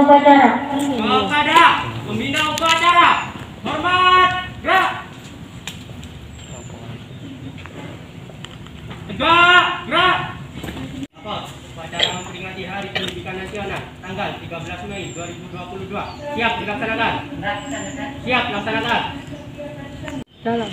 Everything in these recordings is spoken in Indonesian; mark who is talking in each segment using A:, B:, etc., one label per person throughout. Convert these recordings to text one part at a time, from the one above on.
A: upacara.
B: Kepada pembina upacara, hormat, gerak. Tegak, gerak. Apa? Upacara memperingati Hari Pendidikan Nasional tanggal 13 Mei 2022. Siap dilaksanakan. Siap dilaksanakan.
C: Dalam.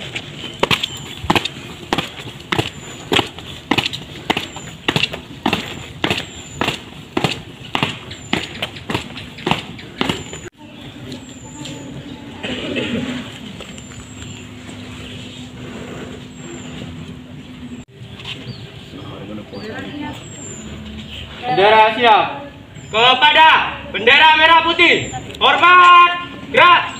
B: Bendera siap. Kepada bendera merah putih, hormat, gerak.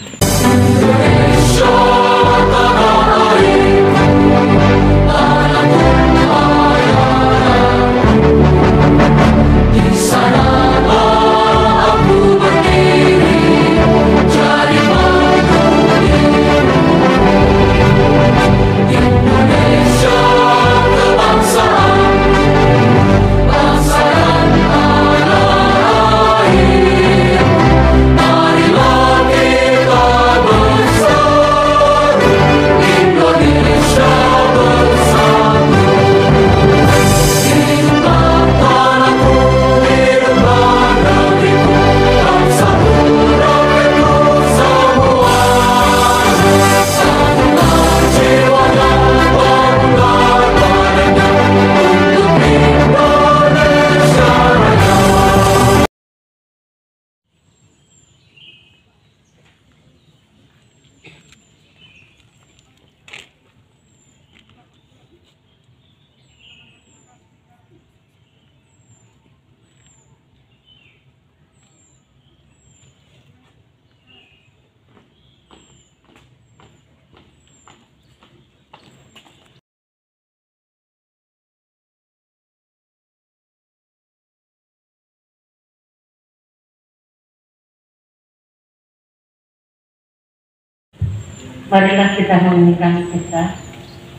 A: Marilah kita menyanyikan kita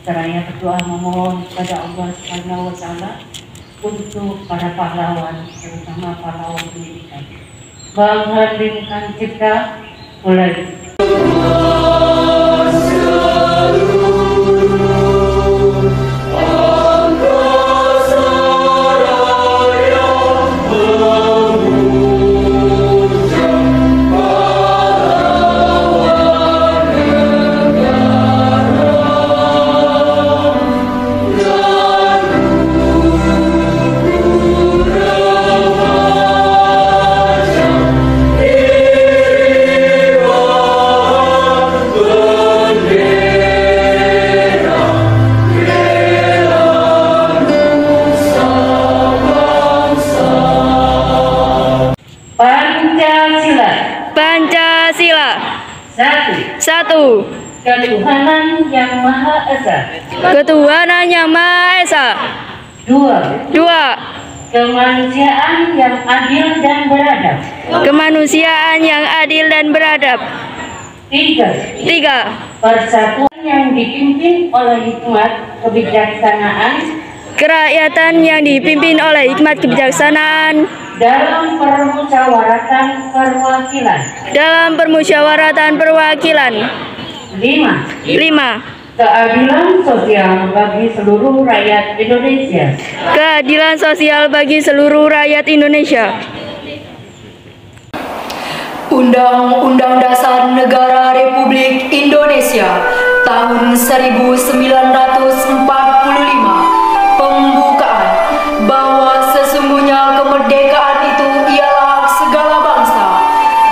A: seraya berdoa memohon kepada Allah Subhanahu wa Ta'ala untuk para pahlawan, terutama pahlawan pendidikan. Mengheningkan cipta mulai.
C: Pancasila. Satu.
A: Ketuhanan Yang Maha Esa.
C: Ketuhanan Yang Maha Esa. Dua.
A: Kemanusiaan yang adil dan beradab.
C: Kemanusiaan yang adil dan beradab. Tiga.
A: Persatuan yang dipimpin oleh hikmat kebijaksanaan.
C: Kerakyatan yang dipimpin oleh hikmat kebijaksanaan.
A: Dalam permusyawaratan perwakilan.
C: Lima.
A: Keadilan sosial bagi seluruh rakyat Indonesia.
C: Keadilan sosial bagi seluruh rakyat Indonesia.
D: Undang-Undang Dasar Negara Republik Indonesia tahun 1945 pembukaan bahwa sesungguhnya kemerdekaan itu ialah segala bangsa,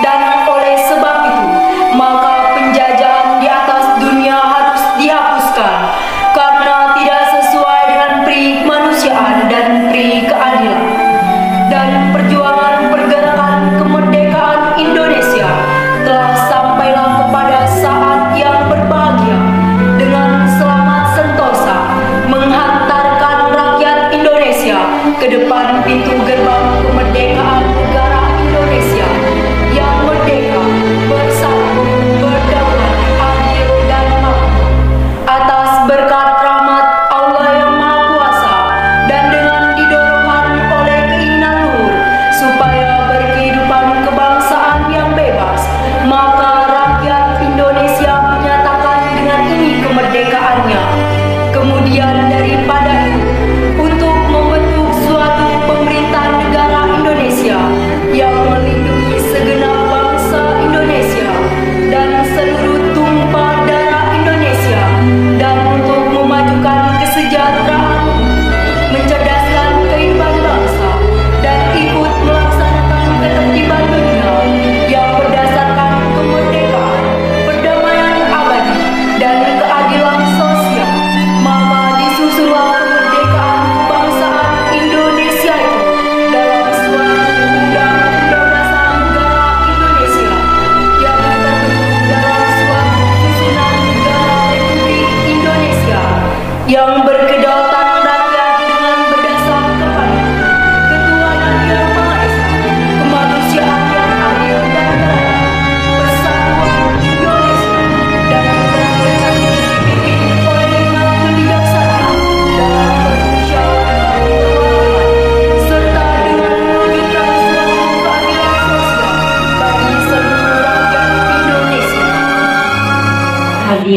D: dan oleh sebab itu maka penjajahan di atas dunia harus dihapuskan karena tidak sesuai dengan pri kemanusiaan dan pri keadilan. Dan perjuangan pergerakan kemerdekaan Indonesia telah sampailah kepada saat yang berbahagia dengan selamat sentosa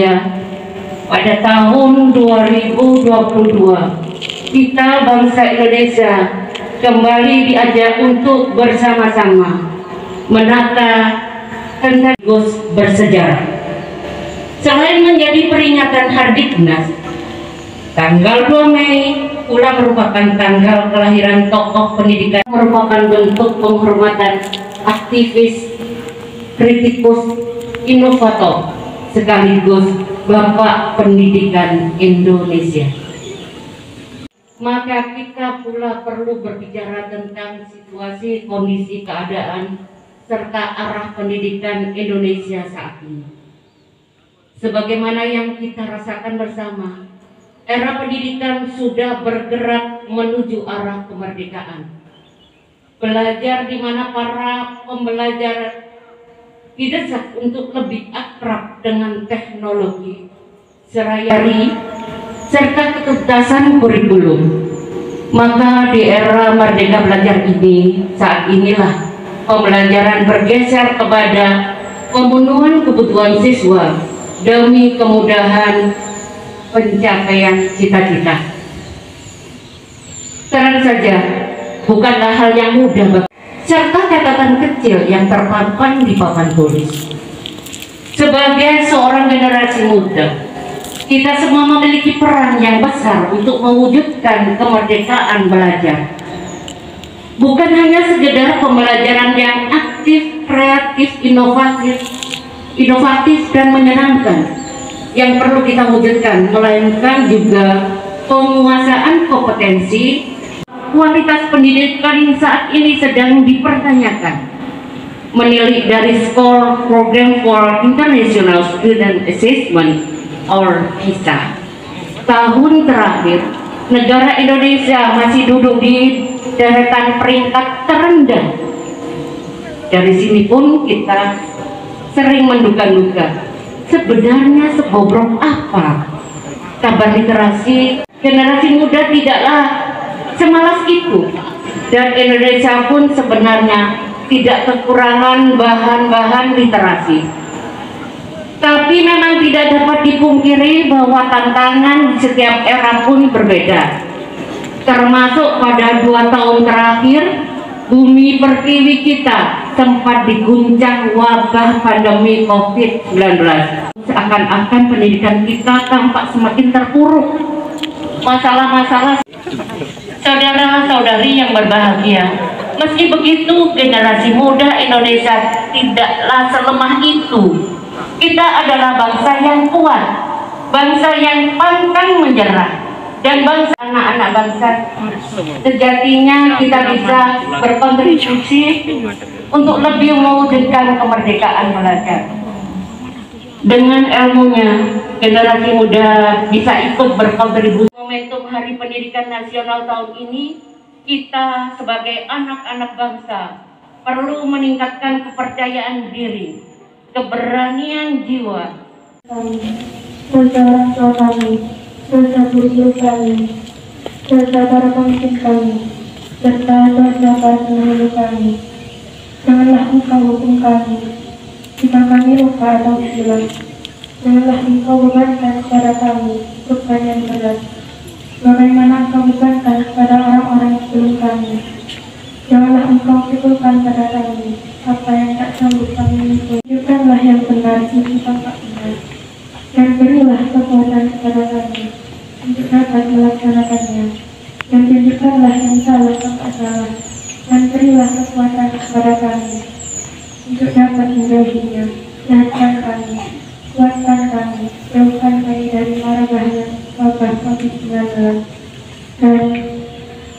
A: berbahagia, pada tahun 2022 kita bangsa Indonesia kembali diajak untuk bersama-sama menata tentang bersejarah. Selain menjadi peringatan Hardiknas, tanggal 2 Mei pula merupakan tanggal kelahiran tokoh pendidikan, merupakan bentuk penghormatan aktivis, kritikus, inovator, sekaligus Bapak Pendidikan Indonesia. Maka kita pula perlu berbicara tentang situasi, kondisi, keadaan, serta arah pendidikan Indonesia saat ini. Sebagaimana yang kita rasakan bersama, era pendidikan sudah bergerak menuju arah kemerdekaan. Belajar di mana para pembelajar didesak untuk lebih akrab dengan teknologi, serayari, serta ketuntasan kurikulum. Maka di era Merdeka Belajar ini, saat inilah pembelajaran bergeser kepada pemenuhan kebutuhan siswa demi kemudahan pencapaian cita-cita. Terang saja, bukanlah hal yang mudah, serta catatan kecil yang terpampang di papan tulis. Sebagai seorang generasi muda, kita semua memiliki peran yang besar untuk mewujudkan kemerdekaan belajar. Bukan hanya sekedar pembelajaran yang aktif, kreatif, inovatif dan menyenangkan yang perlu kita wujudkan, melainkan juga penguasaan kompetensi. Kualitas pendidikan saat ini sedang dipertanyakan. Menilik dari skor Program for International Student Assessment or PISA, tahun terakhir negara Indonesia masih duduk di deretan peringkat terendah. Dari sini pun kita sering menduga-duga, sebenarnya sebobrok apa kabar literasi generasi muda tidaklah semalas itu, dan Indonesia pun sebenarnya tidak kekurangan bahan-bahan literasi. Tapi memang tidak dapat dipungkiri bahwa tantangan di setiap era pun berbeda. Termasuk pada 2 tahun terakhir, bumi pertiwi kita sempat diguncang wabah pandemi COVID-19. Seakan-akan pendidikan kita tampak semakin terpuruk. Masalah-masalah. Saudara-saudari yang berbahagia, meski begitu generasi muda Indonesia tidaklah selemah itu. Kita adalah bangsa yang kuat, bangsa yang pantang menyerah, dan bangsa anak-anak bangsa sejatinya kita bisa berkontribusi untuk lebih mewujudkan kemerdekaan belajar. Dengan ilmunya, generasi muda bisa ikut berkontribusi. Momentum Hari Pendidikan Nasional tahun ini, kita sebagai anak-anak bangsa perlu meningkatkan kepercayaan diri, keberanian jiwa.
E: Dosa orang tua kami, dosa guru kami, dosa para pemimpin kami, serta dosa para pendahulu kami. Janganlah Engkau hukum kami jika kami lupa atau hilang. Janganlah Engkau bebankan kepada kami beban yang berat, bagaimana Engkau bebankan kepada orang-orang sebelum kami. Janganlah Engkau pikulkan pada kami apa yang tak sanggup kami ikut. Tunjukkanlah yang benar itu tampak benar, dan berilah kekuatan kepada kami untuk dapat melaksanakannya. Dan tunjukkanlah yang salah tampak salah, dan berilah kekuatan kepada kami untuk dapat menjauhinya. Sehatkan kami, kuatkan kami, jauhkan kami dari mara bahaya wabah COVID-19. Dan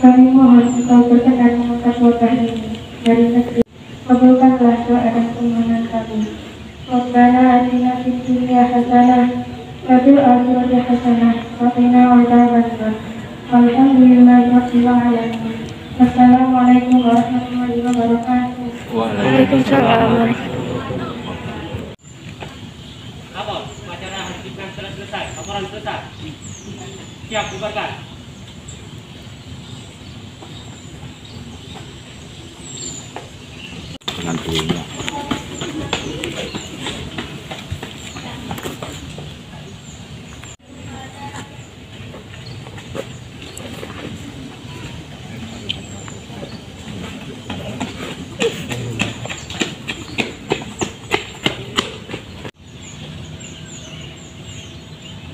E: kami mohon Engkau berkenan mengangkat wabah ini dari negeri. Kabulkanlah doa dan permohonan kami. Rabbana atina fid dunya hasanah wa fil akhirati hasanah wa qina adzabannar. Alhamdulillahi rabbil alamin. Wassalamualaikum warahmatullahi wabarakatuh.
C: Waalaikumsalam.
B: Apa? Upacara Hardiknas telah selesai. Laporan selesai. Siap bubarkan. Dengan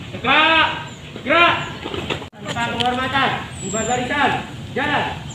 B: Tegak. Gerak. Tanpa penghormatan. Bubar barisan. Jalan.